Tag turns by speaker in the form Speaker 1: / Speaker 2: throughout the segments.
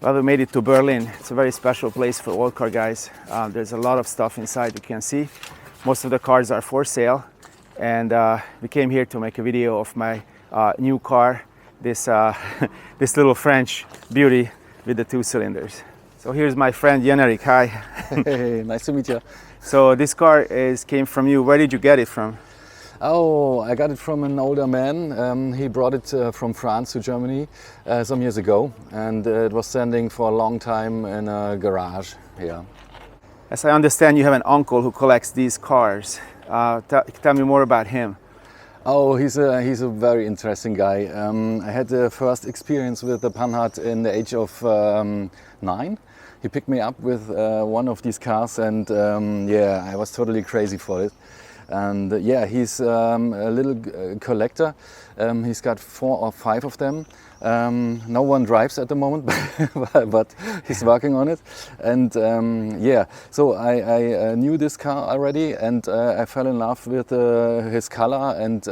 Speaker 1: Well, we made it to Berlin. It's a very special place for old car guys. There's a lot of stuff inside you can see. Most of the cars are for sale. And we came here to make a video of my new car, this, this little French beauty with the 2 cylinders. So here's my friend Jan-Erik. Hi.
Speaker 2: Hey, nice to meet you.
Speaker 1: So this car came from you. Where did you get it from?
Speaker 2: Oh, I got it from an older man. He brought it from France to Germany some years ago, and it was standing for a long time in a garage here.
Speaker 1: As I understand, you have an uncle who collects these cars. Tell me more about him.
Speaker 2: Oh, he's a very interesting guy. I had the first experience with the Panhard in the age of 9. He picked me up with one of these cars, and yeah, I was totally crazy for it. And yeah, he's a little collector. He's got 4 or 5 of them. No one drives at the moment, but he's working on it. And yeah, so I knew this car already, and I fell in love with his color, and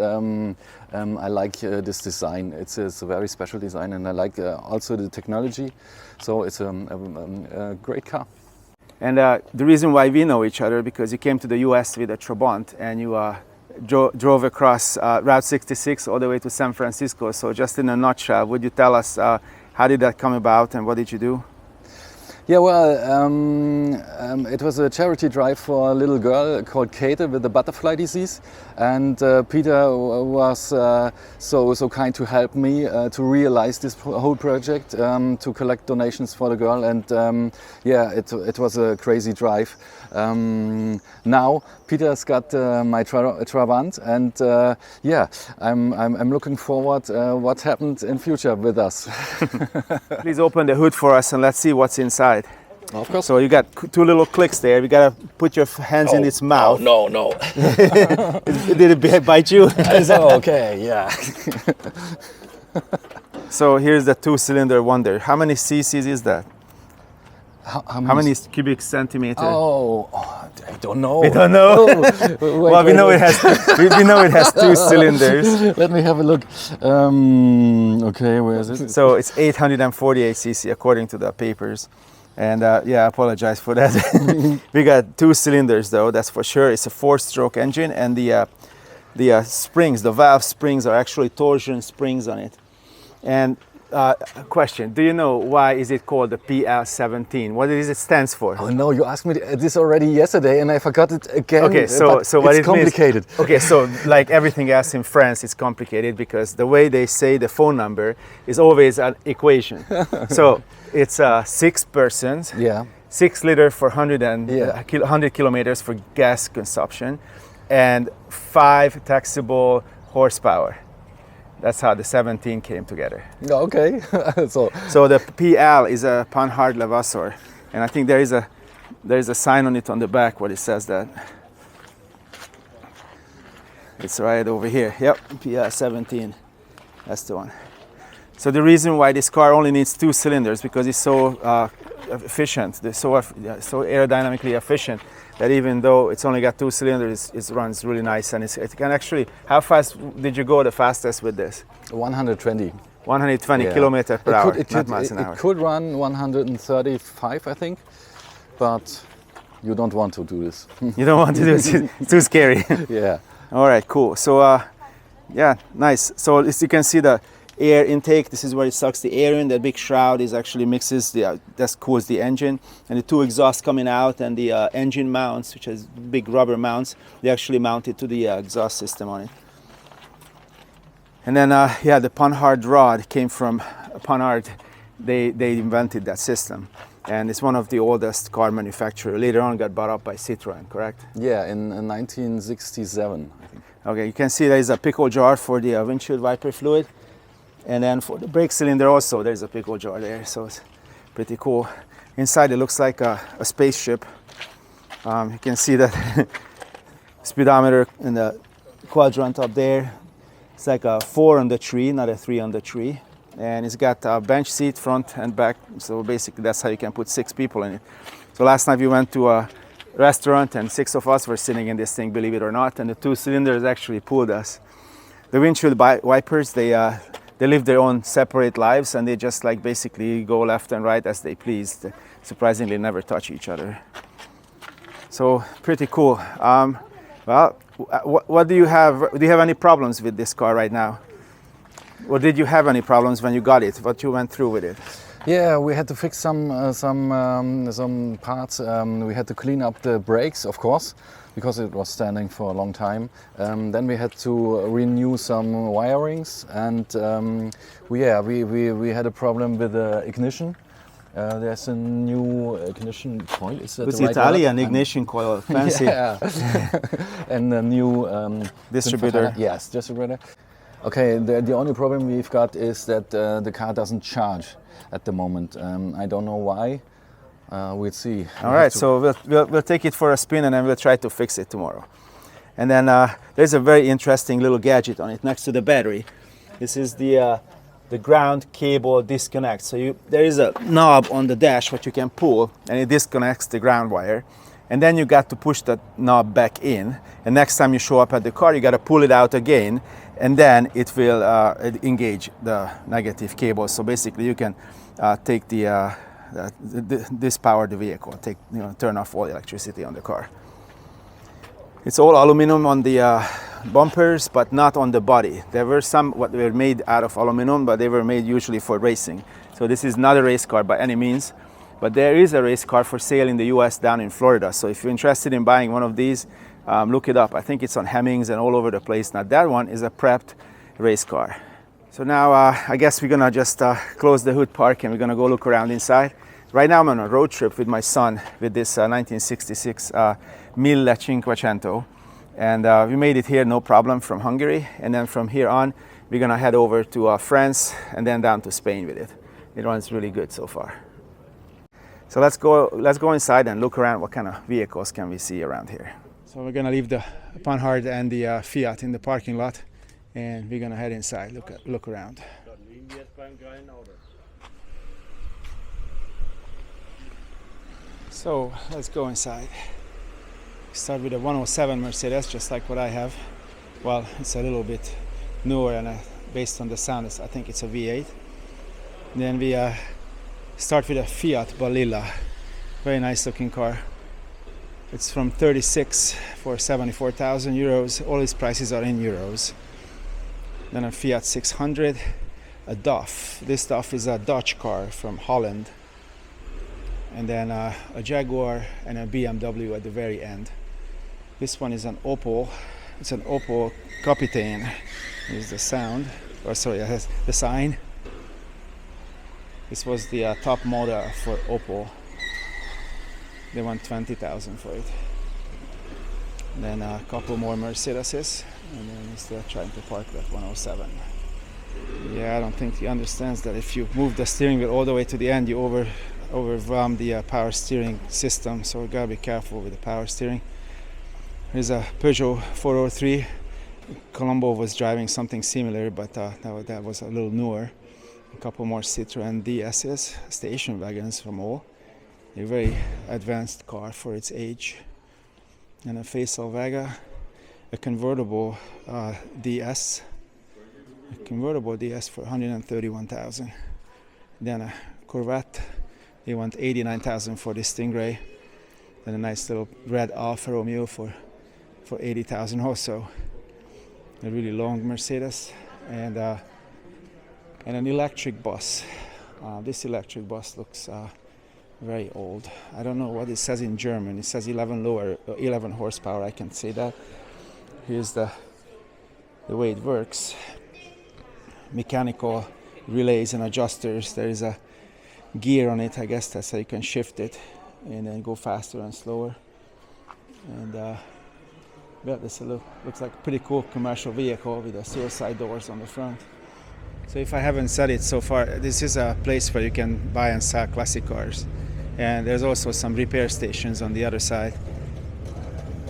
Speaker 2: I like this design. It's a very special design, and I like also the technology. So it's a great car.
Speaker 1: And the reason why we know each other, because you came to the US with a Trabant and you drove across Route 66 all the way to San Francisco. So just in a nutshell, would you tell us how did that come about and what did you do?
Speaker 2: Yeah, well, it was a charity drive for a little girl called Kate with the butterfly disease, and Peter was so kind to help me to realize this whole project, to collect donations for the girl, and yeah, it was a crazy drive. Now Peter's got my Trabant, and yeah, I'm looking forward what happened in future with us.
Speaker 1: Please open the hood for us and let's see what's inside.
Speaker 2: Of course.
Speaker 1: So you got 2 little clicks there. You gotta put your hands in its mouth.
Speaker 2: Oh, no.
Speaker 1: Did it bite you?
Speaker 2: So, okay, yeah.
Speaker 1: So here's the 2-cylinder wonder. How many cc's is that? How many cubic centimeter?
Speaker 2: Oh, I don't know.
Speaker 1: We don't know. Well, we know it has 2 cylinders.
Speaker 2: Let me have a look. Okay, where is it?
Speaker 1: So it's 848 cc according to the papers. And yeah, I apologize for that. We got 2 cylinders though, that's for sure. It's a 4-stroke engine, and the springs, the valve springs, are actually torsion springs on it. And question, do you know why is it called the PL17? What is it stands for?
Speaker 2: Oh no, you asked me this already yesterday and I forgot it again.
Speaker 1: Okay, so what
Speaker 2: it's complicated.
Speaker 1: Okay, so like everything else in France, it's complicated because the way they say the phone number is always an equation. So it's 6 persons,
Speaker 2: yeah,
Speaker 1: 6 liter for 100 kilometers for gas consumption, and 5 taxable horsepower. That's how the 17 came together.
Speaker 2: Okay.
Speaker 1: So the PL is a Panhard Levasseur, and I think there is a sign on it on the back where it says that. It's right over here. Yep, PL 17. That's the one. So the reason why this car only needs 2 cylinders because it's so efficient, so aerodynamically efficient, that even though it's only got 2 cylinders, it runs really nice, and it can actually. How fast did you go the fastest with this?
Speaker 2: 120.
Speaker 1: 120
Speaker 2: yeah.
Speaker 1: kilometers per hour, not miles an hour.
Speaker 2: It could run 135, I think, but you don't want to do this.
Speaker 1: You don't want to do it. It's too scary.
Speaker 2: Yeah.
Speaker 1: All right, cool. So yeah, nice. So as you can see, the air intake, this is where it sucks the air in. The big shroud is actually mixes that cools the engine, and the 2 exhausts coming out, and the engine mounts, which has big rubber mounts, they actually mounted to the exhaust system on it. And then yeah, the Panhard rod came from Panhard. They invented that system, and it's one of the oldest car manufacturers. Later on got bought up by Citroën, correct?
Speaker 2: Yeah, in 1967, I think.
Speaker 1: Okay, you can see there is a pickle jar for the windshield wiper fluid. And then for the brake cylinder also, there's a pickle jar there, so it's pretty cool. Inside it looks like a spaceship. You can see that speedometer in the quadrant up there. It's like a 4 on the tree, not a 3 on the tree. And it's got a bench seat front and back, so basically that's how you can put 6 people in it. So last night we went to a restaurant and 6 of us were sitting in this thing, believe it or not, and the 2 cylinders actually pulled us. The windshield wipers, they they live their own separate lives, and they just like basically go left and right as they please. They surprisingly never touch each other. So pretty cool. Well, what do you have? Do you have any problems with this car right now? Or did you have any problems when you got it? What you went through with it?
Speaker 2: Yeah, we had to fix some parts. We had to clean up the brakes, of course, because it was standing for a long time. Then we had to renew some wirings, and we had a problem with the ignition. There's a new ignition coil. Is that
Speaker 1: It's
Speaker 2: the right
Speaker 1: Italian
Speaker 2: word?
Speaker 1: ignition coil, fancy.
Speaker 2: Yeah, and a new
Speaker 1: Distributor.
Speaker 2: Yes, distributor. Okay, the only problem we've got is that the car doesn't charge at the moment. I don't know why. We'll see.
Speaker 1: All right, so we'll take it for a spin, and then we'll try to fix it tomorrow. And then there's a very interesting little gadget on it next to the battery. This is the ground cable disconnect. So there is a knob on the dash what you can pull, and it disconnects the ground wire. And then you got to push that knob back in. And next time you show up at the car, you got to pull it out again, and then it will engage the negative cable. So basically, you can take this power the vehicle, turn off all the electricity on the car. It's all aluminum on the bumpers, but not on the body. There were some what were made out of aluminum, but they were made usually for racing. So this is not a race car by any means, but there is a race car for sale in the US down in Florida. So if you're interested in buying one of these, look it up. I think it's on Hemmings and all over the place. Now that one is a prepped race car. So now I guess we're gonna just close the hood park, and we're gonna go look around inside. Right now I'm on a road trip with my son with this 1966 1500, and we made it here no problem from Hungary, and then from here on we're gonna head over to France and then down to Spain with it. It runs really good so far. So let's go inside and look around. What kind of vehicles can we see around here? So we're gonna leave the Panhard and the Fiat in the parking lot, and we're gonna head inside, look around. So let's go inside. Start with a 107 Mercedes, just like what I have. Well, it's a little bit newer, and based on the sound, I think it's a V8. Then we start with a Fiat Balilla, very nice looking car. It's from 36 for 74,000 euros. All these prices are in euros. Then a Fiat 600, a DAF. This DAF is a Dutch car from Holland. And then a Jaguar and a BMW at the very end. This one is an Opel. It's an Opel Kapitein. Here's the sound. Or sorry, it has the sign. This was the top model for Opel. They want 20,000 for it. And then a couple more Mercedeses, and then he's still trying to park that 107. Yeah, I don't think he understands that if you move the steering wheel all the way to the end, you overwhelm the power steering system, so we gotta be careful with the power steering. Here's a Peugeot 403. Colombo was driving something similar, but that was a little newer. A couple more Citroën DS's, station wagons from all. A very advanced car for its age. And a Faisal Vega, a convertible DS. A convertible DS for 131,000. Then a Corvette. They want 89,000 for this Stingray. Then a nice little red Alfa Romeo for 80,000 also. A really long Mercedes, and an electric bus. This electric bus looks very old. I don't know what it says in German. It says 11 horsepower. I can say that. Here's the way it works. Mechanical relays and adjusters. There is a gear on it. I guess that's how you can shift it and then go faster and slower. And well, this looks like a pretty cool commercial vehicle with the suicide doors on the front. So if I haven't said it so far, this is a place where you can buy and sell classic cars. And there's also some repair stations on the other side.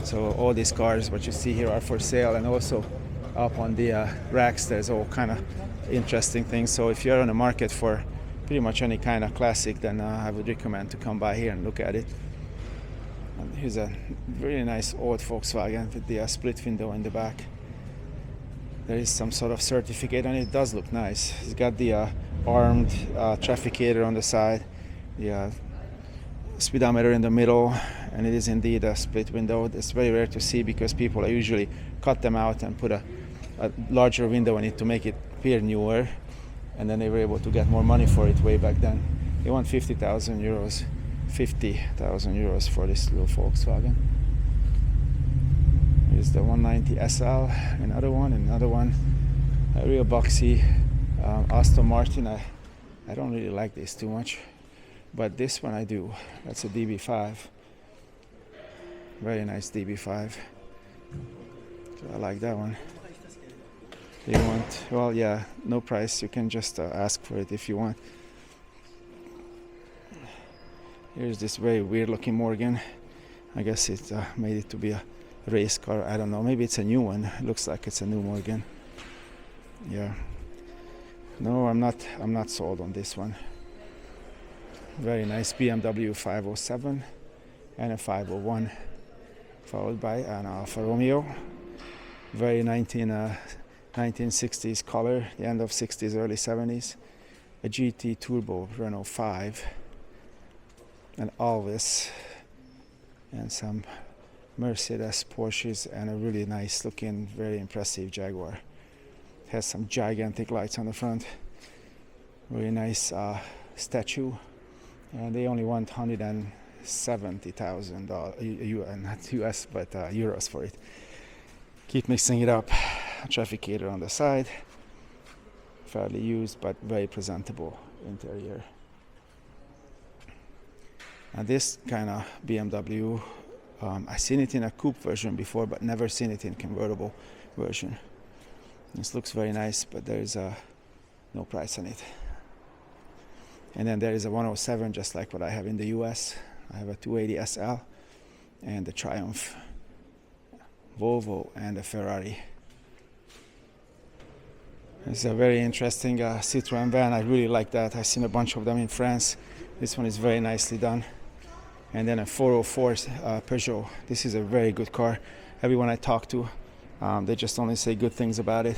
Speaker 1: So all these cars, what you see here, are for sale, and also up on the racks there's all kind of interesting things. So if you're on the market for pretty much any kind of classic, then I would recommend to come by here and look at it. And here's a really nice old Volkswagen with the split window in the back. there is some sort of certificate, and it does look nice. It's got the armed trafficator on the side, the speedometer in the middle, and it is indeed a split window. It's very rare to see because people usually cut them out and put a larger window in it to make it appear newer, and then they were able to get more money for it way back then. They want 50,000 euros, 50,000 euros for this little Volkswagen. Here's the 190 SL, another one, a real boxy Aston Martin. I don't really like this too much, but this one I do. That's a DB5, very nice DB5. So I like that one. You want, well, yeah, no price. You can just ask for it if you want. Here's this very weird looking Morgan. I guess it made it to be a race car. I don't know, maybe it's a new one. It looks like it's a new Morgan. Yeah, no, I'm not sold on this one. Very nice BMW 507 and a 501, followed by an Alfa Romeo. Very 1960s color, the end of 60s, early 70s. A GT Turbo Renault 5, an Alvis, and some Mercedes, Porsches, and a really nice looking, very impressive Jaguar. It has some gigantic lights on the front. Very nice statue, and they only want $170,000, not US, but euros for it. Keep mixing it up. Trafficator on the side, fairly used but very presentable interior. And this kind of BMW, I've seen it in a coupe version before, but never seen it in convertible version. This looks very nice, but there is no price on it. And then there is a 107, just like what I have in the US. I have a 280 SL and the Triumph, Volvo, and a Ferrari. It's a very interesting Citroën van. I really like that. I've seen a bunch of them in France. This one is very nicely done. And then a 404 Peugeot. This is a very good car. Everyone I talk to, they just only say good things about it.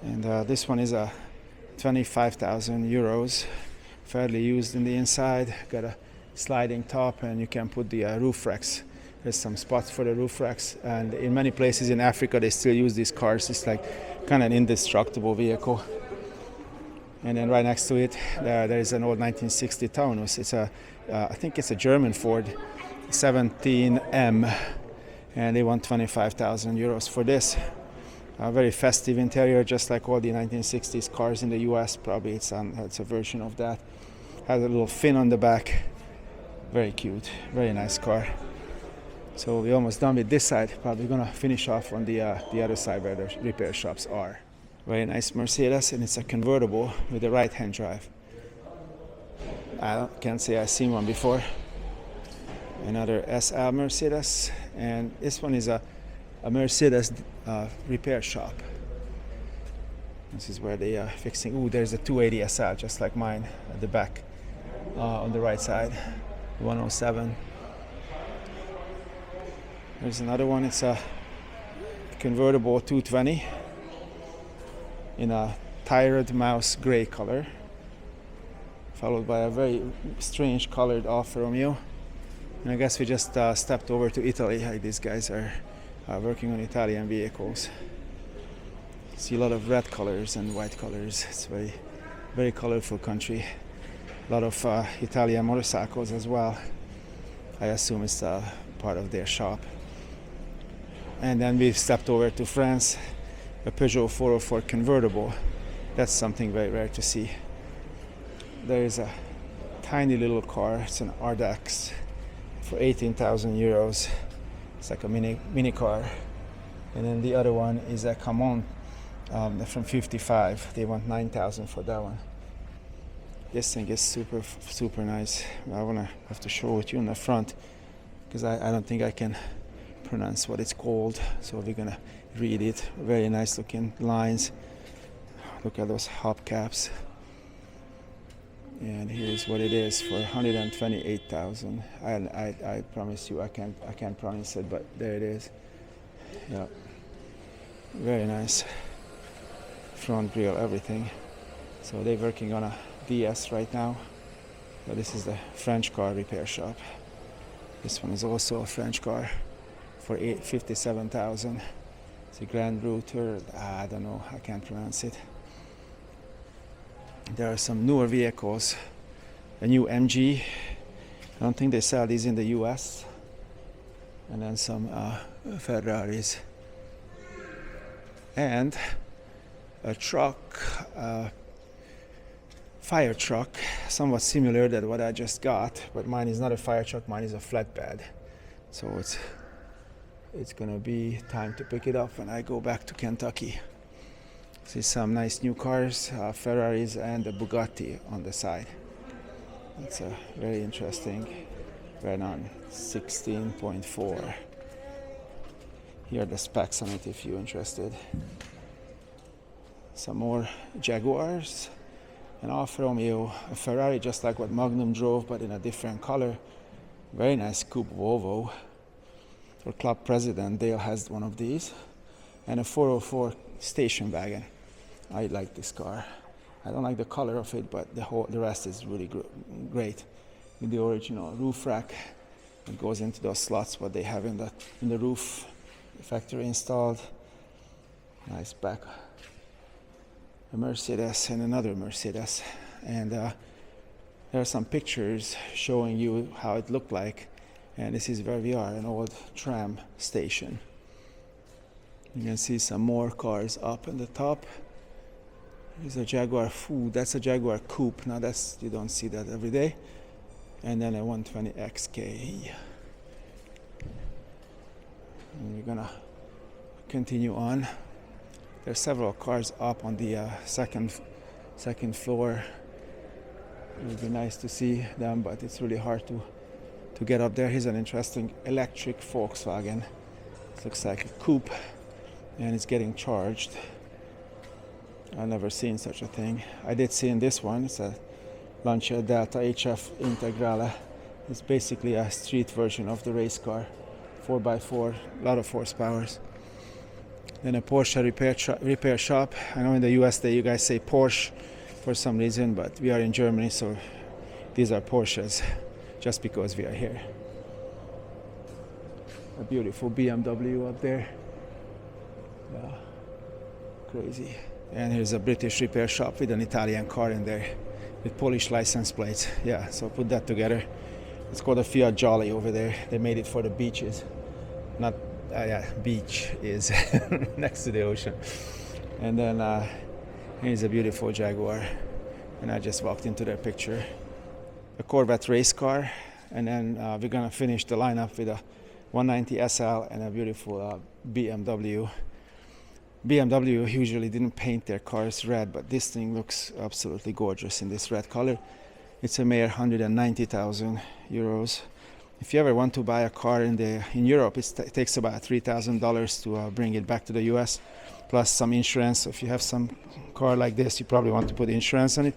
Speaker 1: And this one is a 25,000 euros, fairly used in the inside. Got a sliding top, and you can put the roof racks. There's some spots for the roof racks, and in many places in Africa they still use these cars. It's like kind of an indestructible vehicle. And then right next to it there is an old 1960 Taunus. It's a I think it's a German Ford 17M, and they want 25,000 euros for this. A very festive interior, just like all the 1960s cars in the US. Probably it's a version of that. Has a little fin on the back. Very cute, very nice car. So we're almost done with this side. Probably gonna finish off on the other side where the repair shops are. Very nice Mercedes, and it's a convertible with a right-hand drive. I can't say I've seen one before. Another SL Mercedes, and this one is a Mercedes repair shop. This is where they are fixing. Ooh, there's a 280 SL, just like mine, at the back on the right side. 107. There's another one. It's a convertible 220 in a tired mouse gray color, followed by a very strange colored Alfa Romeo. And I guess we just stepped over to Italy. These guys are working on Italian vehicles. See a lot of red colors and white colors. It's very, very colorful country. A lot of Italian motorcycles as well. I assume it's part of their shop. And then we stepped over to France, a Peugeot 404 convertible. That's something very rare to see. There is a tiny little car. It's an Ardax for 18,000 euros. It's like a mini car. And then the other one is a Camon from 55. They want 9,000 for that one. This thing is super nice. I wanna have to show it you in the front, because I don't think I can pronounce what it's called, so we're gonna read it. Very nice looking lines. Look at those hubcaps. And here's what it is for 128,000. I promise you I can't pronounce it, but there it is. Yeah, very nice. front grille, everything. So they're working on a DS right now. But this is the French car repair shop. This one is also a French car for 57,000. It's a Grand Router. I don't know, I can't pronounce it. There are some newer vehicles. A new MG. I don't think they sell these in the US. And then some Ferraris. And a truck, fire truck, somewhat similar to what I just got, but mine is not a fire truck, mine is a flatbed. So it's gonna be time to pick it up when I go back to Kentucky. See some nice new cars, Ferraris and a Bugatti on the side. It's a very interesting. Ran on 16.4. Here are the specs on it if you're interested. Some more Jaguars, an Alfa Romeo, a Ferrari just like what Magnum drove but in a different color. Very nice coupe Volvo. Our club president Dale has one of these. And a 404 station wagon. I like this car. I don't like the color of it, but the rest is really great. With the original roof rack, it goes into those slots what they have in the roof, factory installed. Nice back. A Mercedes and another Mercedes, and there are some pictures showing you how it looked like. And this is where we are, an old tram station. You can see some more cars up in the top. There's a Jaguar Food. That's a Jaguar Coupe. Now you don't see that every day. And then a 120 XK. And we're gonna continue on. There's several cars up on the second floor. It would be nice to see them, but it's really hard to get up there. Here's an interesting electric Volkswagen. It looks like a coupe, and it's getting charged. I've never seen such a thing. I did see in this one. It's a Lancia Delta HF Integrale. It's basically a street version of the race car, 4x4, a lot of horsepower. Then a Porsche repair shop. I know in the US you guys say Porsche for some reason, but we are in Germany, so these are Porsches just because we are here. A beautiful BMW up there. Yeah, crazy. And here's a British repair shop with an Italian car in there with Polish license plates. Yeah, so put that together. It's called a Fiat Jolly over there. They made it for the beaches. Not, beach is next to the ocean. And then here's a beautiful Jaguar. And I just walked into their picture. A Corvette race car. And then we're gonna finish the lineup with a 190 SL and a beautiful BMW. BMW usually didn't paint their cars red, but this thing looks absolutely gorgeous in this red color. It's a mere 190,000 euros. If you ever want to buy a car in Europe, it takes about $3,000 to bring it back to the US, plus some insurance. If you have some car like this, you probably want to put insurance on it.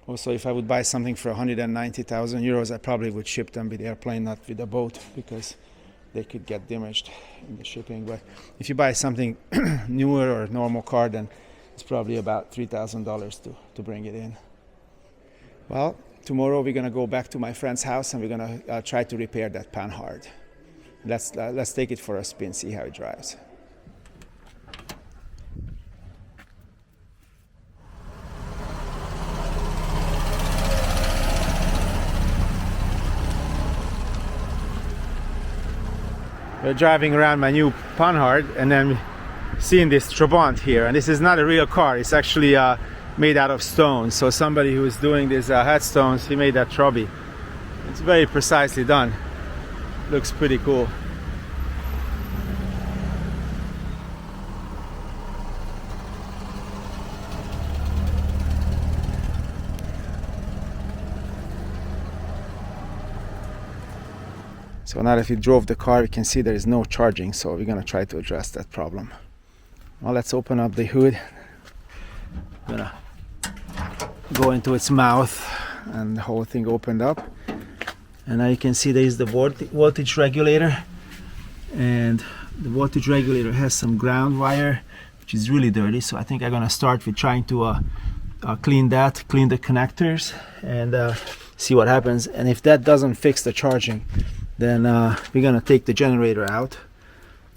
Speaker 1: Also, if I would buy something for 190,000 euros, I probably would ship them with airplane, not with a boat, because they could get damaged in the shipping. But if you buy something newer or normal car, then it's probably about $3,000 to bring it in. Well, tomorrow we're gonna go back to my friend's house and we're gonna try to repair that Panhard. Let's take it for a spin, see how it drives. We're driving around my new Panhard and then seeing this Trabant here, and this is not a real car. It's actually made out of stone. So somebody who is doing these headstones, he made that Trabi. It's very precisely done. Looks pretty cool. So now if you drove the car, you can see there is no charging, so we're gonna try to address that problem. Well, let's open up the hood. I'm gonna go into its mouth, and the whole thing opened up. And now you can see there is the voltage regulator, and the voltage regulator has some ground wire which is really dirty. So I think I'm gonna start with trying to clean the connectors, and see what happens. And if that doesn't fix the charging, then we're gonna take the generator out,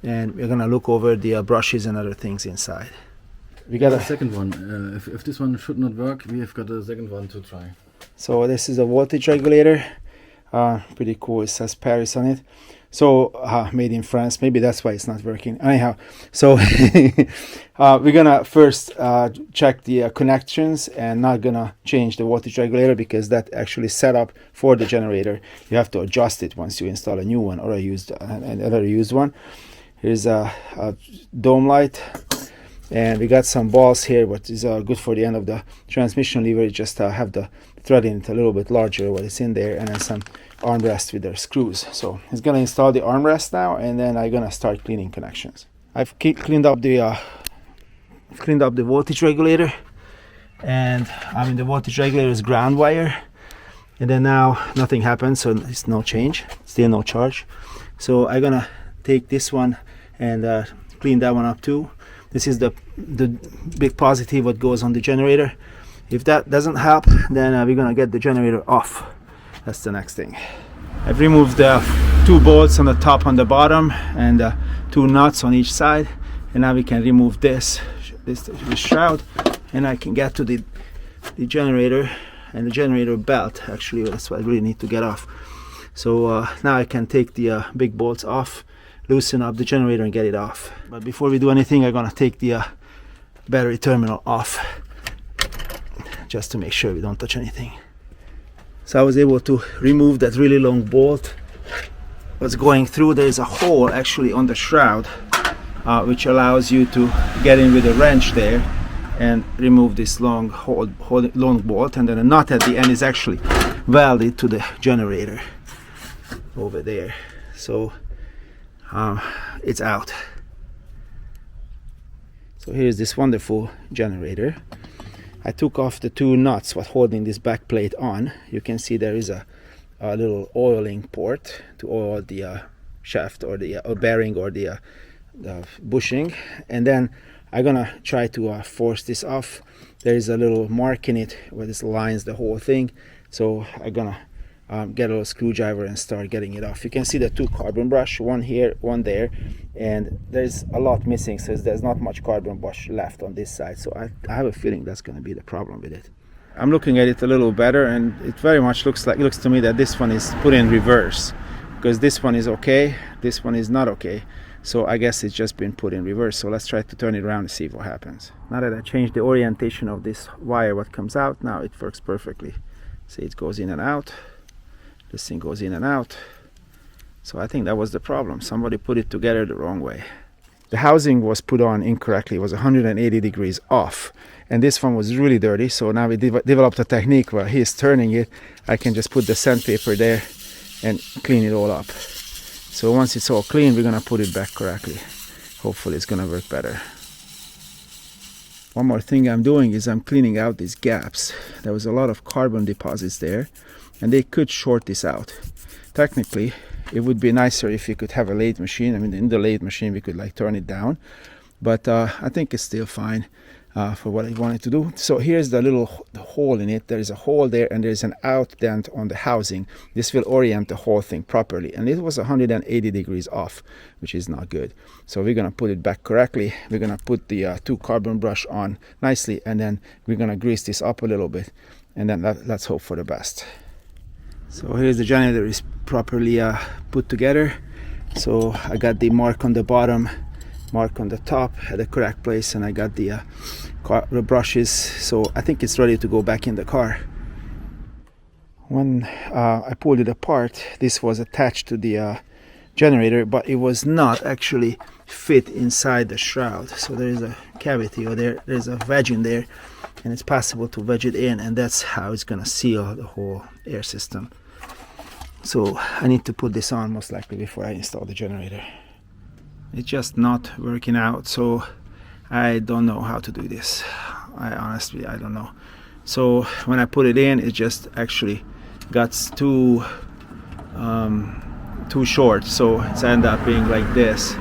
Speaker 1: and we're gonna look over the brushes and other things inside. We got
Speaker 2: a second one. If this one should not work, we have got a second one to try.
Speaker 1: So this is a voltage regulator. Pretty cool. It says Paris on it. So made in France. Maybe that's why it's not working. Anyhow, so we're gonna first check the connections, and not gonna change the voltage regulator because that actually set up for the generator. You have to adjust it once you install a new one or another used one. Here's a dome light, and we got some balls here, what is good for the end of the transmission lever. You just have the thread in it a little bit larger what is in there, and then some armrest with their screws. So it's gonna install the armrest now, and then I'm gonna start cleaning connections. I've cleaned up the voltage regulator, and the voltage regulator is ground wire, and then now nothing happens, so it's no change, still no charge. So I'm gonna take this one and clean that one up too. This is the big positive what goes on the generator. If that doesn't help, then we're gonna get the generator off. That's the next thing. I've removed the 2 bolts on the top and the bottom, and 2 nuts on each side, and now we can remove this shroud, and I can get to the generator and the generator belt. Actually, that's what I really need to get off. So now I can take the big bolts off, loosen up the generator, and get it off. But before we do anything, I'm gonna take the battery terminal off, just to make sure we don't touch anything. So I was able to remove that really long bolt what's going through. There's a hole actually on the shroud, which allows you to get in with a wrench there and remove this long bolt, and then a nut at the end is actually welded to the generator over there. So it's out. So here's this wonderful generator. I took off the 2 nuts what holding this back plate on. You can see there is a little oiling port to oil the shaft or the bearing or the bushing, and then I'm gonna try to force this off. There is a little mark in it where this lines the whole thing, so I'm gonna get a little screwdriver and start getting it off. You can see the 2 carbon brush, one here, one there, and there's a lot missing, so there's not much carbon brush left on this side. So I have a feeling that's going to be the problem with it. I'm looking at it a little better, and it very much looks to me that this one is put in reverse, because this one is okay, this one is not okay. So I guess it's just been put in reverse. So let's try to turn it around and see what happens. Now that I changed the orientation of this wire, what comes out, now it works perfectly. See, it goes in and out. This thing goes in and out. So I think that was the problem. Somebody put it together the wrong way. The housing was put on incorrectly. It was 180 degrees off. And this one was really dirty. So now we developed a technique where he is turning it. I can just put the sandpaper there and clean it all up. So once it's all clean, we're gonna put it back correctly. Hopefully it's gonna work better. One more thing I'm doing is I'm cleaning out these gaps. There was a lot of carbon deposits there, and they could short this out. Technically, it would be nicer if you could have a lathe machine. I mean, in the lathe machine, we could like turn it down, but I think it's still fine for what I wanted to do. So here's the little hole in it. There is a hole there, and there's an out dent on the housing. This will orient the whole thing properly, and it was 180 degrees off, which is not good. So we're gonna put it back correctly. We're gonna put the 2 carbon brush on nicely, and then we're gonna grease this up a little bit, and then let's hope for the best. So here's the generator is properly put together. So I got the mark on the bottom, mark on the top at the correct place, and I got the brushes. So I think it's ready to go back in the car. When I pulled it apart, this was attached to the generator, but it was not actually fit inside the shroud. So there is a cavity, or there's a wedge in there, and it's possible to wedge it in, and that's how it's gonna seal the whole air system. So I need to put this on most likely before I install the generator. It's just not working out, so I don't know how to do this. I don't know. So when I put it in, it just actually got too short, so it's ended up being like this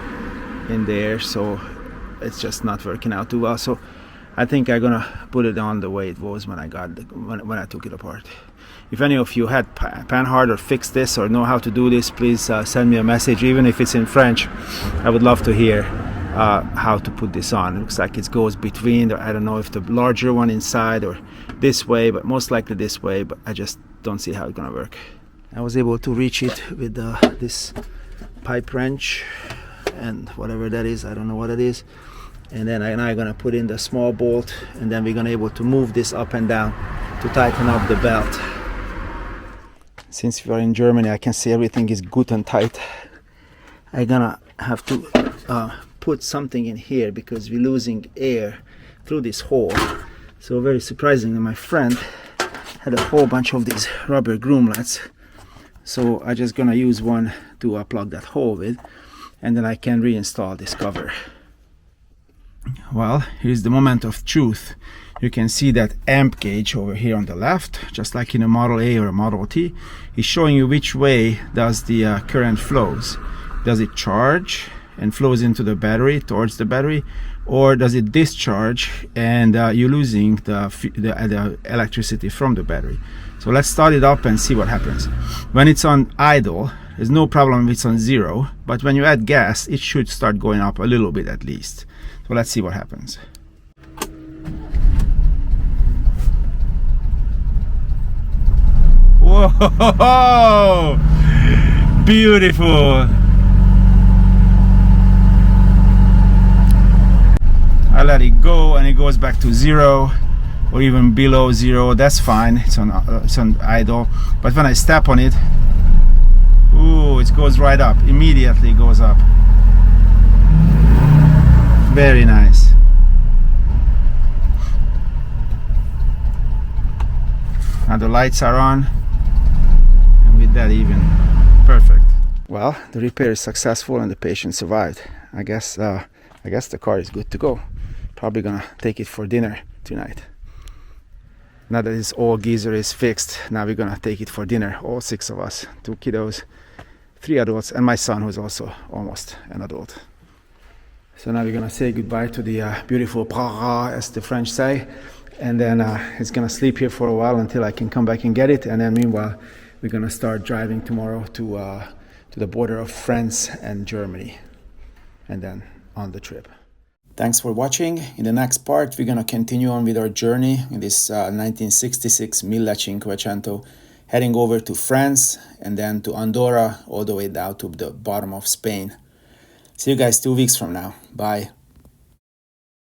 Speaker 1: in there. So it's just not working out too well. So I think I'm gonna put it on the way it was when I took it apart. If any of you had panhard or fixed this or know how to do this, please send me a message, even if it's in French. I would love to hear how to put this on. It looks like it goes between, I don't know if the larger one inside or this way, but most likely this way, but I just don't see how it's gonna work. I was able to reach it with this pipe wrench and whatever that is, I don't know what it is. And then I'm gonna put in the small bolt, and then we're gonna able to move this up and down to tighten up the belt. Since we are in Germany, I can see everything is good and tight. I'm gonna have to put something in here because we're losing air through this hole. So very surprisingly, my friend had a whole bunch of these rubber gromlets. So I'm just gonna use one to plug that hole with, and then I can reinstall this cover. Well, here's the moment of truth. You can see that amp gauge over here on the left, just like in a Model A or a Model T, is showing you which way does the current flows. Does it charge and flows into the battery, towards the battery, or does it discharge and you're losing the electricity from the battery? So let's start it up and see what happens. When it's on idle, there's no problem if it's on 0, but when you add gas, it should start going up a little bit at least. So let's see what happens. Whoa! Beautiful! I let it go and it goes back to 0 or even below 0. That's fine. It's on idle. But when I step on it, ooh, it goes right up. Immediately goes up. Very nice. Now the lights are on, and with that even perfect. Well, the repair is successful and the patient survived. I guess the car is good to go. Probably gonna take it for dinner tonight. Now that this old geezer is fixed, now we're gonna take it for dinner. All 6 of us, 2 kiddos, 3 adults, and my son, who's also almost an adult. So now we're gonna say goodbye to the beautiful Praha, as the French say, and then it's gonna sleep here for a while until I can come back and get it. And then meanwhile, we're gonna start driving tomorrow to the border of France and Germany, and then on the trip. Thanks for watching. In the next part, we're gonna continue on with our journey in this 1966 1500, heading over to France and then to Andorra, all the way down to the bottom of Spain. See you guys 2 weeks from now. Bye.